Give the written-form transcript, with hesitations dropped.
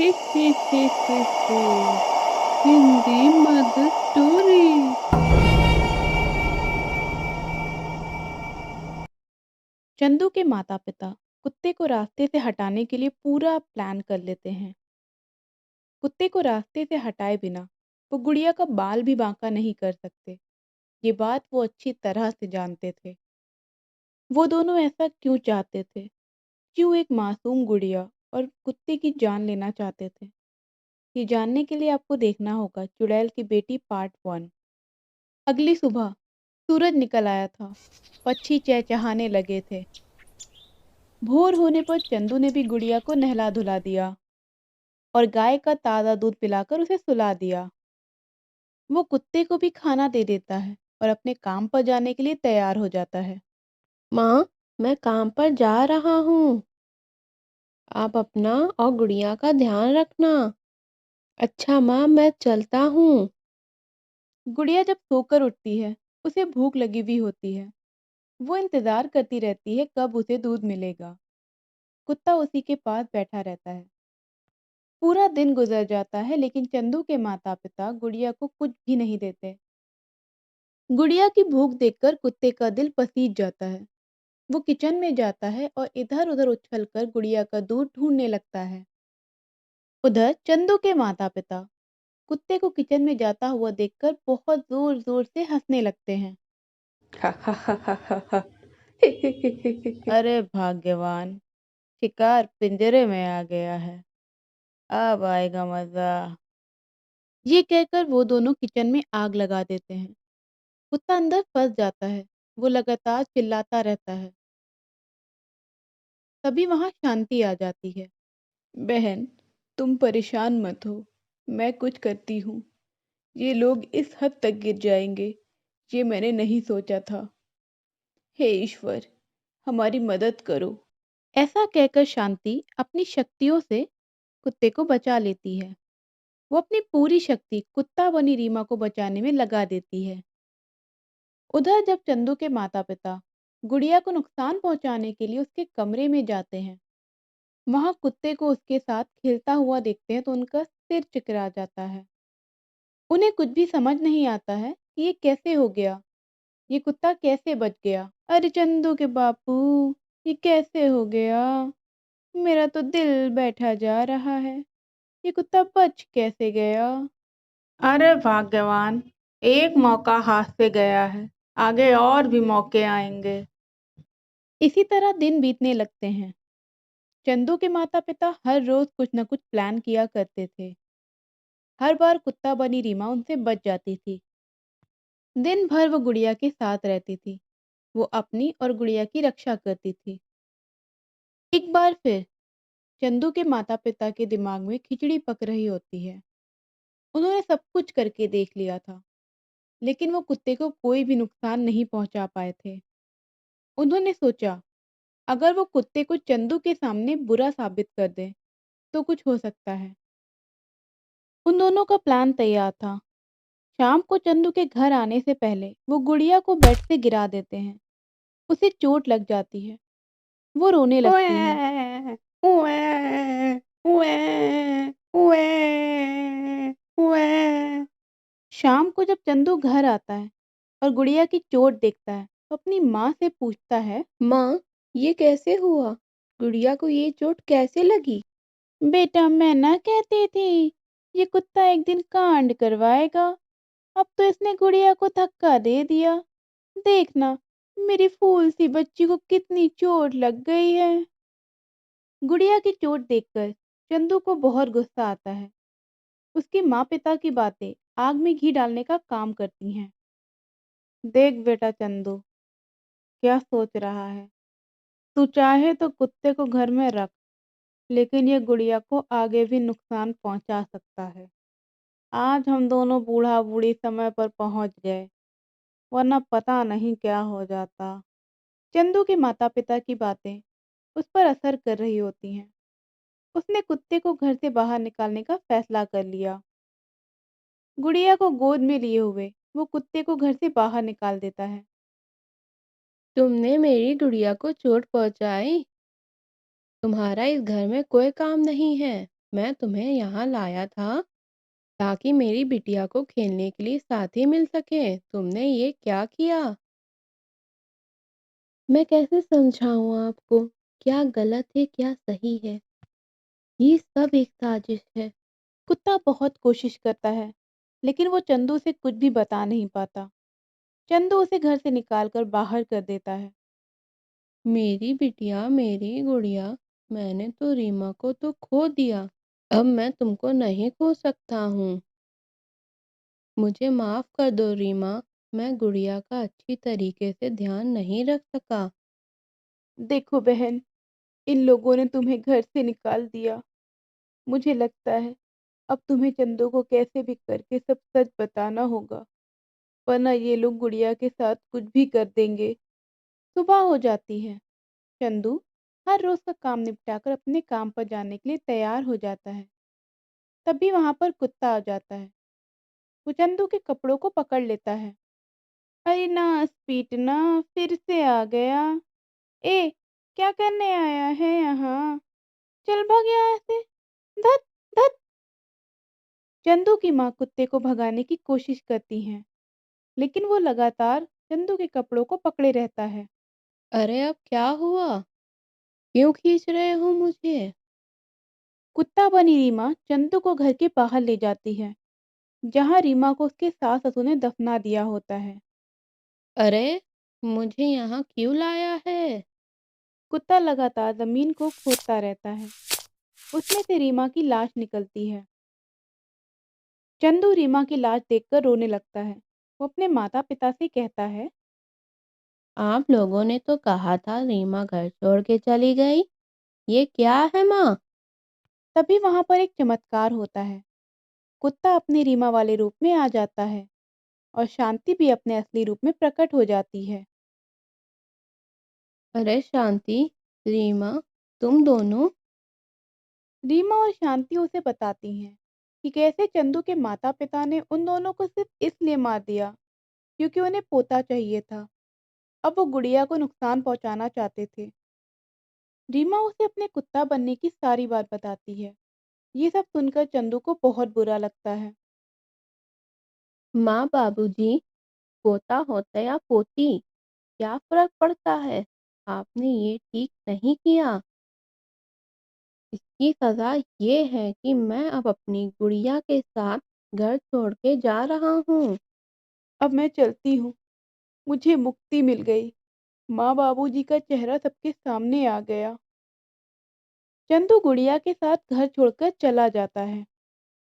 हे हे हे हे हे Hindi mother story. Chandu के माता पिता कुत्ते को रास्ते से हटाने के लिए पूरा प्लान कर लेते हैं। कुत्ते को रास्ते से हटाए बिना वो गुड़िया का बाल भी बांका नहीं कर सकते। ये बात वो अच्छी तरह से जानते थे। वो दोनों ऐसा क्यों चाहते थे? क्यों एक मासूम गुड़िया और कुत्ते की जान लेना चाहते थे? ये जानने के लिए आपको देखना होगा चुड़ैल की बेटी पार्ट 1। अगली सुबह सूरज निकल आया था। पक्षी चहचहाने लगे थे। भोर होने पर चंदू ने भी गुड़िया को नहला धुला दिया और गाय का ताज़ा दूध पिलाकर उसे सुला दिया। वो कुत्ते को भी खाना दे देता है और अपने काम पर जाने के लिए तैयार हो जाता है। माँ, मैं काम पर जा रहा हूँ। आप अपना और गुड़िया का ध्यान रखना। अच्छा माँ, मैं चलता हूँ। गुड़िया जब सोकर उठती है उसे भूख लगी हुई होती है। वो इंतजार करती रहती है कब उसे दूध मिलेगा। कुत्ता उसी के पास बैठा रहता है। पूरा दिन गुजर जाता है लेकिन चंदू के माता पिता गुड़िया को कुछ भी नहीं देते। गुड़िया की भूख देखकर कुत्ते का दिल पसीज जाता है। वो किचन में जाता है और इधर उधर उछलकर गुड़िया का दूध ढूंढने लगता है। उधर चंदू के माता पिता कुत्ते को किचन में जाता हुआ देखकर बहुत जोर जोर से हंसने लगते हैं। अरे भाग्यवान, शिकार पिंजरे में आ गया है, अब आएगा मजा। ये कहकर वो दोनों किचन में आग लगा देते हैं। कुत्ता अंदर फंस जाता है। वो लगातार चिल्लाता रहता है। तभी वहां शांति आ जाती है। बहन, तुम परेशान मत हो, मैं कुछ करती हूँ। ये लोग इस हद तक गिर जाएंगे, ये मैंने नहीं सोचा था। हे ईश्वर, हमारी मदद करो। ऐसा कहकर शांति अपनी शक्तियों से कुत्ते को बचा लेती है। वो अपनी पूरी शक्ति कुत्ता बनी रीमा को बचाने में लगा देती है। उधर जब चंदू के माता पिता गुड़िया को नुकसान पहुंचाने के लिए उसके कमरे में जाते हैं, वहां कुत्ते को उसके साथ खेलता हुआ देखते हैं तो उनका सिर चकरा जाता है। उन्हें कुछ भी समझ नहीं आता है कि ये कैसे हो गया, ये कुत्ता कैसे बच गया। अरे चंदू के बापू, ये कैसे हो गया? मेरा तो दिल बैठा जा रहा है। ये कुत्ता बच कैसे गया? अरे भाग्यवान, एक मौका हाथ से गया है, आगे और भी मौके आएंगे। इसी तरह दिन बीतने लगते हैं। चंदू के माता पिता हर रोज कुछ न कुछ प्लान किया करते थे। हर बार कुत्ता बनी रीमा उनसे बच जाती थी। दिन भर वो गुड़िया के साथ रहती थी। वो अपनी और गुड़िया की रक्षा करती थी। एक बार फिर चंदू के माता पिता के दिमाग में खिचड़ी पक रही होती है। उन्होंने सब कुछ करके देख लिया था लेकिन वो कुत्ते को कोई भी नुकसान नहीं पहुंचा पाए थे। उन्होंने सोचा, अगर वो कुत्ते को चंदू के सामने बुरा साबित कर दे तो कुछ हो सकता है। उन दोनों का प्लान तैयार था। शाम को चंदू के घर आने से पहले वो गुड़िया को बेड से गिरा देते हैं। उसे चोट लग जाती है। वो रोने लगती है। उए, उए, उए, उए, उए। शाम को जब चंदू घर आता है और गुड़िया की चोट देखता है तो अपनी माँ से पूछता है, माँ, ये कैसे हुआ? गुड़िया को ये चोट कैसे लगी? बेटा मैं ना कहती थी ये कुत्ता एक दिन कांड करवाएगा। अब तो इसने गुड़िया को धक्का दे दिया। देखना, मेरी फूल सी बच्ची को कितनी चोट लग गई है। गुड़िया की चोट देखकर चंदू को बहुत गुस्सा आता है। उसकी माँ पिता की बातें आग में घी डालने का काम करती हैं। देख बेटा चंदू, क्या सोच रहा है? तू चाहे तो कुत्ते को घर में रख, लेकिन ये गुड़िया को आगे भी नुकसान पहुंचा सकता है। आज हम दोनों बूढ़ा बूढ़ी समय पर पहुंच गए, वरना पता नहीं क्या हो जाता। चंदू के माता पिता की बातें उस पर असर कर रही होती हैं। उसने कुत्ते को घर से बाहर निकालने का फैसला कर लिया। गुड़िया को गोद में लिए हुए वो कुत्ते को घर से बाहर निकाल देता है। तुमने मेरी गुड़िया को चोट पहुंचाई। तुम्हारा इस घर में कोई काम नहीं है। मैं तुम्हें यहाँ लाया था ताकि मेरी बिटिया को खेलने के लिए साथी मिल सके। तुमने ये क्या किया? मैं कैसे समझाऊँ आपको? क्या गलत है, क्या सही है? ये सब एक साजिश है। कुत्ता बहुत कोशिश करता है, लेकिन वो चंदू से कुछ भी बता नहीं पाता। चंदू उसे घर से निकालकर बाहर कर देता है। मेरी बिटिया, मेरी गुड़िया, मैंने तो रीमा को तो खो दिया। अब मैं तुमको नहीं खो सकता हूँ। मुझे माफ़ कर दो रीमा, मैं गुड़िया का अच्छी तरीके से ध्यान नहीं रख सका। देखो बहन, इन लोगों ने तुम्हें घर से निकाल दिया। मुझे लगता है अब तुम्हें चंदू को कैसे भी करके सब सच बताना होगा, वरना ये लोग गुड़िया के साथ कुछ भी कर देंगे। सुबह हो जाती है। चंदू हर रोज का काम निपटाकर अपने काम पर जाने के लिए तैयार हो जाता है। तभी वहां पर कुत्ता आ जाता है। वो चंदू के कपड़ों को पकड़ लेता है। अरे नास पीटना, फिर से आ गया। ए, क्या करने आया है यहाँ? चल भाग यहाँ से। धत धत। चंदू की माँ कुत्ते को भगाने की कोशिश करती है, लेकिन वो लगातार चंदू के कपड़ों को पकड़े रहता है। अरे अब क्या हुआ? क्यों खींच रहे हो मुझे? कुत्ता बनी रीमा चंदू को घर के बाहर ले जाती है, जहाँ रीमा को उसके सास ससुर ने दफना दिया होता है। अरे! मुझे यहाँ क्यों लाया है? कुत्ता लगातार जमीन को खोदता रहता है। उसमें से रीमा की लाश निकलती है। चंदू रीमा की लाश देखकर रोने लगता है। वो अपने माता पिता से कहता है। आप लोगों ने तो कहा था रीमा घर छोड़ के चली गई। ये क्या है माँ? तभी वहां पर एक चमत्कार होता है। कुत्ता अपने रीमा वाले रूप में आ जाता है और शांति भी अपने असली रूप में प्रकट हो जाती है। अरे शांति, रीमा, तुम दोनों? रीमा और शांति उसे बताती हैं कि कैसे चंदू के माता पिता ने उन दोनों को सिर्फ इसलिए मार दिया क्योंकि उन्हें पोता चाहिए था। अब वो गुड़िया को नुकसान पहुंचाना चाहते थे। रीमा उसे अपने कुत्ता बनने की सारी बात बताती है। ये सब सुनकर चंदू को बहुत बुरा लगता है। माँ बाबूजी, पोता होता या पोती, क्या फ़र्क पड़ता है? आपने ये ठीक नहीं किया। इसकी सज़ा ये है कि मैं अब अपनी गुड़िया के साथ घर छोड़ के जा रहा हूँ। अब मैं चलती हूँ। मुझे मुक्ति मिल गई। माँ बाबूजी का चेहरा सबके सामने आ गया। चंदू गुड़िया के साथ घर छोड़कर चला जाता है।